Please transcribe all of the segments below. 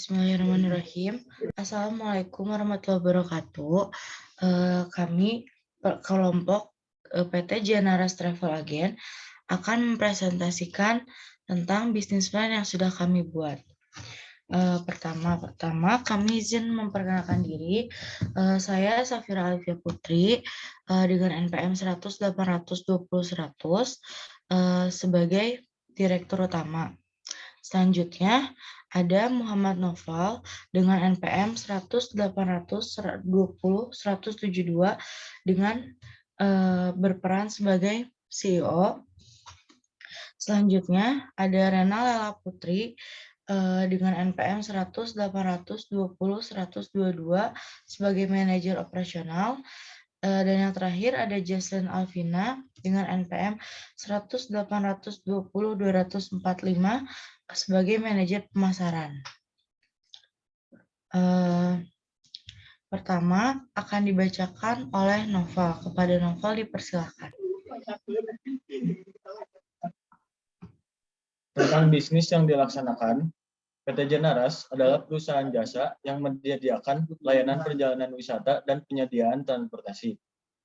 Bismillahirrahmanirrahim. Assalamualaikum warahmatullahi wabarakatuh. Kami kelompok PT Janaras Travel Agent akan mempresentasikan tentang bisnis plan yang sudah kami buat. Pertama kami izin memperkenalkan diri. Saya Safira Alifia Putri dengan NPM 100.820.100 sebagai Direktur Utama. Selanjutnya ada Muhammad Noval dengan NPM 100.820.172 dengan berperan sebagai CEO. Selanjutnya ada Rena Lela Putri dengan NPM 100.820.122 sebagai manajer operasional. Dan yang terakhir ada Jesslyn Alvina dengan NPM 100.820.245 sebagai manajer pemasaran. Pertama akan dibacakan oleh Noval. Kepada Noval dipersilakan. Tentang bisnis yang dilaksanakan, PT Janaras adalah perusahaan jasa yang menyediakan layanan perjalanan wisata dan penyediaan transportasi.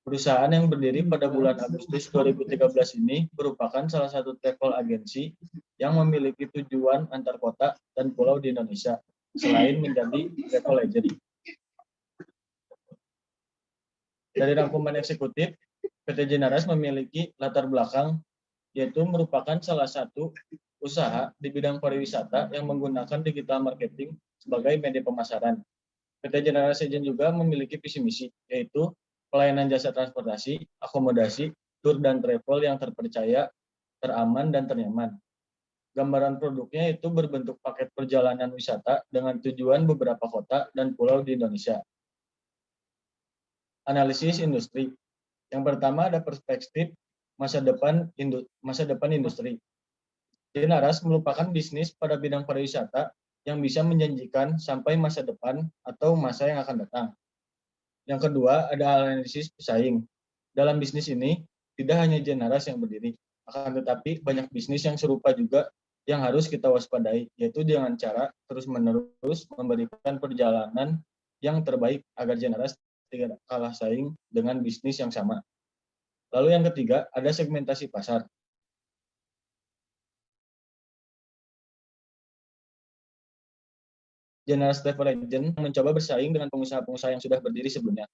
Perusahaan yang berdiri pada bulan Agustus 2013 ini merupakan salah satu travel agency yang memiliki tujuan antar kota dan pulau di Indonesia, selain menjadi travel agent. Dari rangkuman eksekutif, PT Janaras memiliki latar belakang, yaitu merupakan salah satu usaha di bidang pariwisata yang menggunakan digital marketing sebagai media pemasaran. PT Janaras Agent juga memiliki visi misi, yaitu pelayanan jasa transportasi, akomodasi, tur dan travel yang terpercaya, teraman, dan ternyaman. Gambaran produknya itu berbentuk paket perjalanan wisata dengan tujuan beberapa kota dan pulau di Indonesia. Analisis industri. Yang pertama ada perspektif masa depan industri. Janaras merupakan bisnis pada bidang pariwisata yang bisa menjanjikan sampai masa depan atau masa yang akan datang. Yang kedua, ada analisis pesaing. Dalam bisnis ini, tidak hanya Janaras yang berdiri, akan tetapi banyak bisnis yang serupa juga yang harus kita waspadai, yaitu dengan cara terus-menerus memberikan perjalanan yang terbaik agar Janaras tidak kalah saing dengan bisnis yang sama. Lalu yang ketiga, ada segmentasi pasar. Janaras Travel Agent mencoba bersaing dengan pengusaha-pengusaha yang sudah berdiri sebelumnya.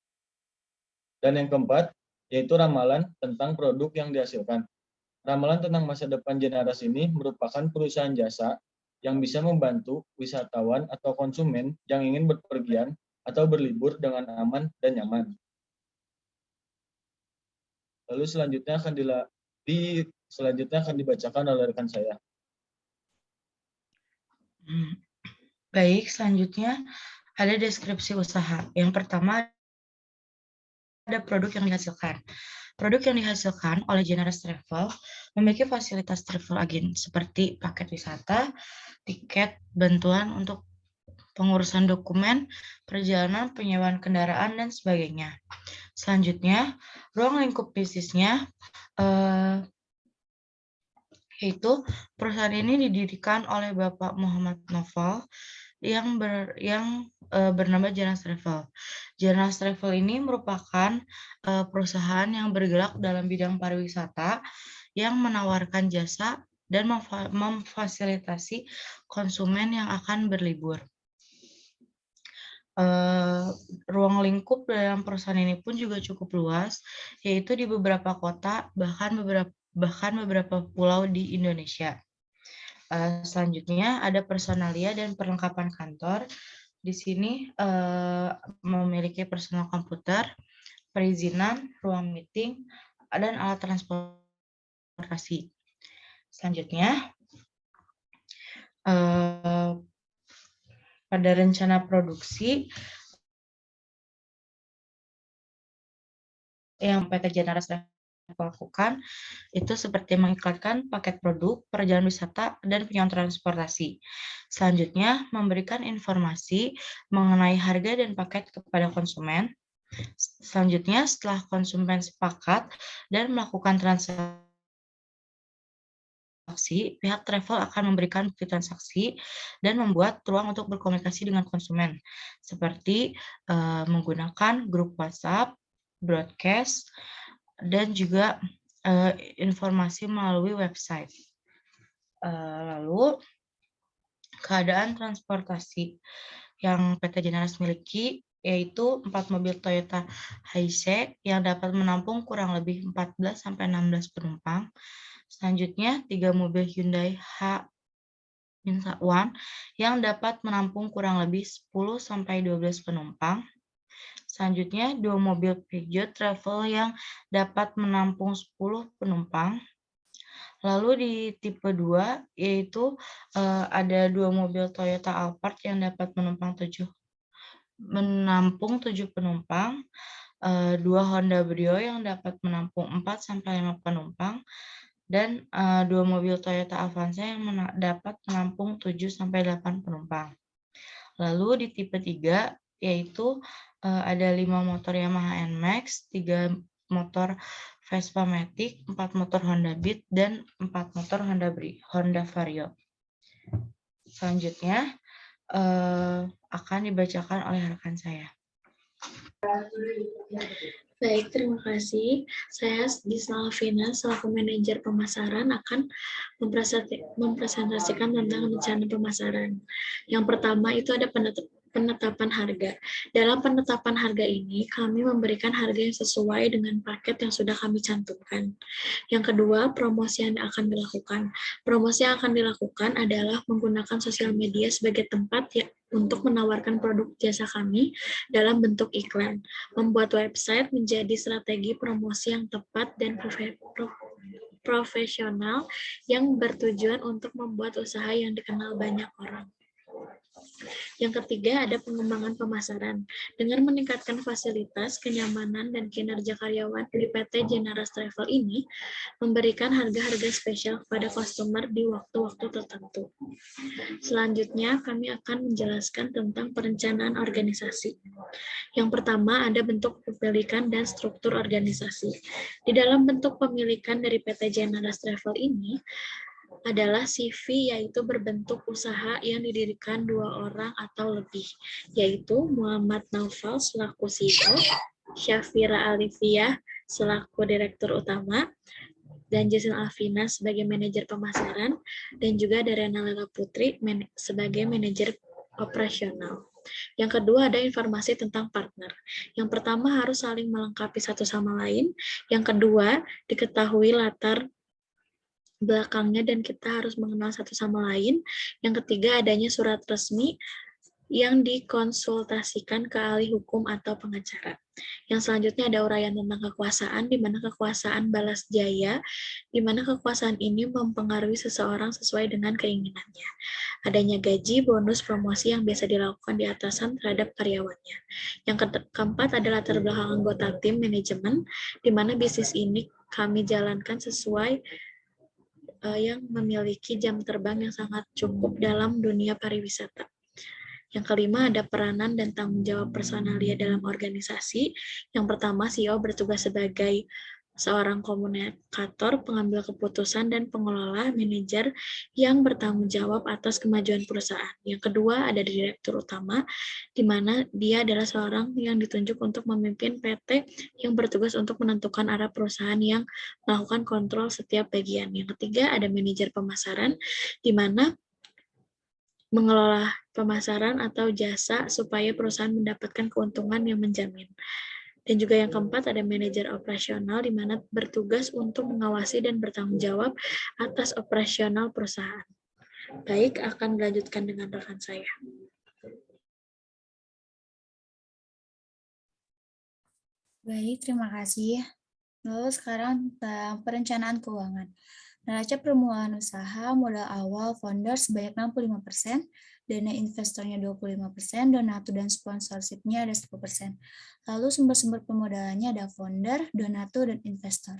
Dan yang keempat, yaitu ramalan tentang produk yang dihasilkan. Ramalan tentang masa depan Janaras ini merupakan perusahaan jasa yang bisa membantu wisatawan atau konsumen yang ingin berpergian atau berlibur dengan aman dan nyaman. Lalu selanjutnya akan dibacakan oleh rekan saya. Baik, selanjutnya ada deskripsi usaha. Yang pertama ada produk yang dihasilkan. Produk yang dihasilkan oleh Janaras Travel memiliki fasilitas travel agent seperti paket wisata, tiket, bantuan untuk pengurusan dokumen, perjalanan, penyewaan kendaraan, dan sebagainya. Selanjutnya, ruang lingkup bisnisnya yaitu perusahaan ini didirikan oleh Bapak Muhammad Noval yang bernama Janaras Travel. Janaras Travel ini merupakan perusahaan yang bergerak dalam bidang pariwisata yang menawarkan jasa dan memfasilitasi konsumen yang akan berlibur. Ruang lingkup dalam perusahaan ini pun juga cukup luas, yaitu di beberapa kota, bahkan beberapa pulau di Indonesia. Selanjutnya ada personalia dan perlengkapan kantor. Di sini memiliki personal komputer, perizinan, ruang meeting, dan alat transportasi. Selanjutnya pada rencana produksi yang PT Janaras lakukan itu seperti mengiklankan paket produk, perjalanan wisata, dan penyewaan transportasi. Selanjutnya, memberikan informasi mengenai harga dan paket kepada konsumen. Selanjutnya, setelah konsumen sepakat dan melakukan transaksi pihak travel akan memberikan bukti transaksi dan membuat ruang untuk berkomunikasi dengan konsumen, seperti menggunakan grup WhatsApp, broadcast, dan juga informasi melalui website. Lalu, keadaan transportasi yang PT Jenaras miliki yaitu 4 mobil Toyota Hiace yang dapat menampung kurang lebih 14-16 penumpang. Selanjutnya, 3 mobil Hyundai H-1 yang dapat menampung kurang lebih 10-12 penumpang. Selanjutnya, 2 mobil Peugeot Travel yang dapat menampung 10 penumpang. Lalu di tipe 2, yaitu ada 2 mobil Toyota Alphard yang dapat menampung 7 penumpang, 2 Honda Brio yang dapat menampung 4-5 penumpang, dan 2 mobil Toyota Avanza yang dapat menampung 7-8 penumpang. Lalu di tipe 3, yaitu ada 5 motor Yamaha NMAX, 3 motor Vespa Matic, 4 motor Honda Beat, dan 4 motor Honda Vario. Selanjutnya akan dibacakan oleh rekan saya. Baik, terima kasih. Saya Gisela Alvina selaku manajer pemasaran akan mempresentasikan tentang rencana pemasaran. Yang pertama itu ada penetapan harga. Dalam penetapan harga ini, kami memberikan harga yang sesuai dengan paket yang sudah kami cantumkan. Yang kedua, promosi yang akan dilakukan. Promosi yang akan dilakukan adalah menggunakan sosial media sebagai tempat untuk menawarkan produk jasa kami dalam bentuk iklan. Membuat website menjadi strategi promosi yang tepat dan profesional yang bertujuan untuk membuat usaha yang dikenal banyak orang. Yang ketiga, ada pengembangan pemasaran. Dengan meningkatkan fasilitas, kenyamanan, dan kinerja karyawan di PT Jenaras Travel ini, memberikan harga-harga spesial kepada customer di waktu-waktu tertentu. Selanjutnya, kami akan menjelaskan tentang perencanaan organisasi. Yang pertama, ada bentuk kepemilikan dan struktur organisasi. Di dalam bentuk pemilikan dari PT Jenaras Travel ini, adalah CV, yaitu berbentuk usaha yang didirikan 2 orang atau lebih, yaitu Muhammad Naufal selaku CEO, Syafira Alifiyah selaku Direktur Utama, dan Jason Alvina sebagai manajer pemasaran, dan juga ada Rena Lela Putri sebagai manajer operasional. Yang kedua, ada informasi tentang partner. Yang pertama, harus saling melengkapi satu sama lain. Yang kedua, diketahui latar belakangnya dan kita harus mengenal satu sama lain. Yang ketiga, adanya surat resmi yang dikonsultasikan ke ahli hukum atau pengacara. Yang selanjutnya ada uraian tentang kekuasaan, di mana kekuasaan balas jaya, di mana kekuasaan ini mempengaruhi seseorang sesuai dengan keinginannya. Adanya gaji, bonus, promosi yang biasa dilakukan di atasan terhadap karyawannya. Yang keempat ada latar belakang anggota tim manajemen, di mana bisnis ini kami jalankan sesuai yang memiliki jam terbang yang sangat cukup dalam dunia pariwisata. Yang kelima, ada peranan dan tanggung jawab personalia dalam organisasi. Yang pertama, CEO bertugas sebagai seorang komunikator, pengambil keputusan, dan pengelola manajer yang bertanggung jawab atas kemajuan perusahaan. Yang kedua, ada direktur utama, di mana dia adalah seorang yang ditunjuk untuk memimpin PT yang bertugas untuk menentukan arah perusahaan yang melakukan kontrol setiap bagian. Yang ketiga, ada manajer pemasaran, di mana mengelola pemasaran atau jasa supaya perusahaan mendapatkan keuntungan yang menjamin. Dan juga yang keempat ada manajer operasional di mana bertugas untuk mengawasi dan bertanggung jawab atas operasional perusahaan. Baik, akan dilanjutkan dengan rekan saya. Baik, terima kasih. Lalu sekarang tentang perencanaan keuangan. Neraca permulaan usaha modal awal founder sebanyak 65%, dana investornya 25%, donatur dan sponsorship-nya ada 10%. Lalu sumber-sumber pemodalannya ada founder, donatur, dan investor.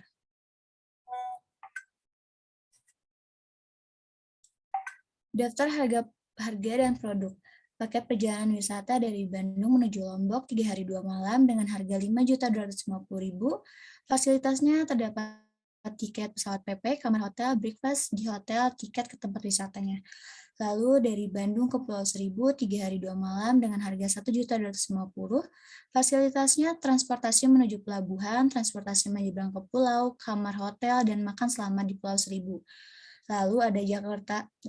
Daftar harga dan produk. Paket perjalanan wisata dari Bandung menuju Lombok 3 hari 2 malam dengan harga Rp5.250.000. Fasilitasnya terdapat tiket pesawat PP, kamar hotel, breakfast di hotel, tiket ke tempat wisatanya. Lalu dari Bandung ke Pulau Seribu 3 hari 2 malam dengan harga 1.250.000. Fasilitasnya transportasi menuju pelabuhan, transportasi menyeberang ke pulau, kamar hotel, dan makan selama di Pulau Seribu. Lalu ada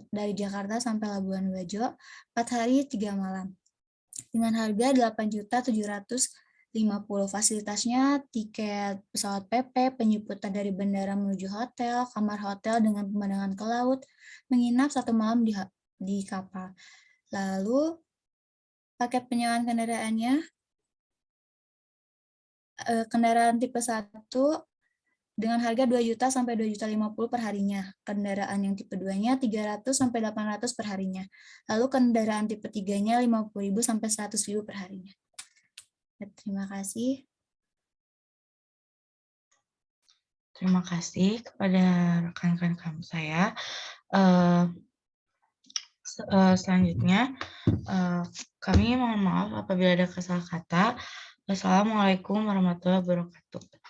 dari Jakarta sampai Labuan Bajo 4 hari 3 malam dengan harga 8.750.000. Fasilitasnya tiket pesawat PP, penjemputan dari bandara menuju hotel, kamar hotel dengan pemandangan ke laut, menginap 1 malam di kapal. Lalu paket penyewaan kendaraannya, kendaraan tipe 1 dengan harga 2 juta sampai 2.050.000 per harinya. Kendaraan yang tipe 2-nya 300 sampai 800 per harinya. Lalu kendaraan tipe 3-nya 50.000 sampai 100.000 per harinya. Terima kasih. Terima kasih kepada rekan-rekan kamu saya. Selanjutnya, kami mohon maaf apabila ada kesalahan kata. Wassalamualaikum warahmatullahi wabarakatuh.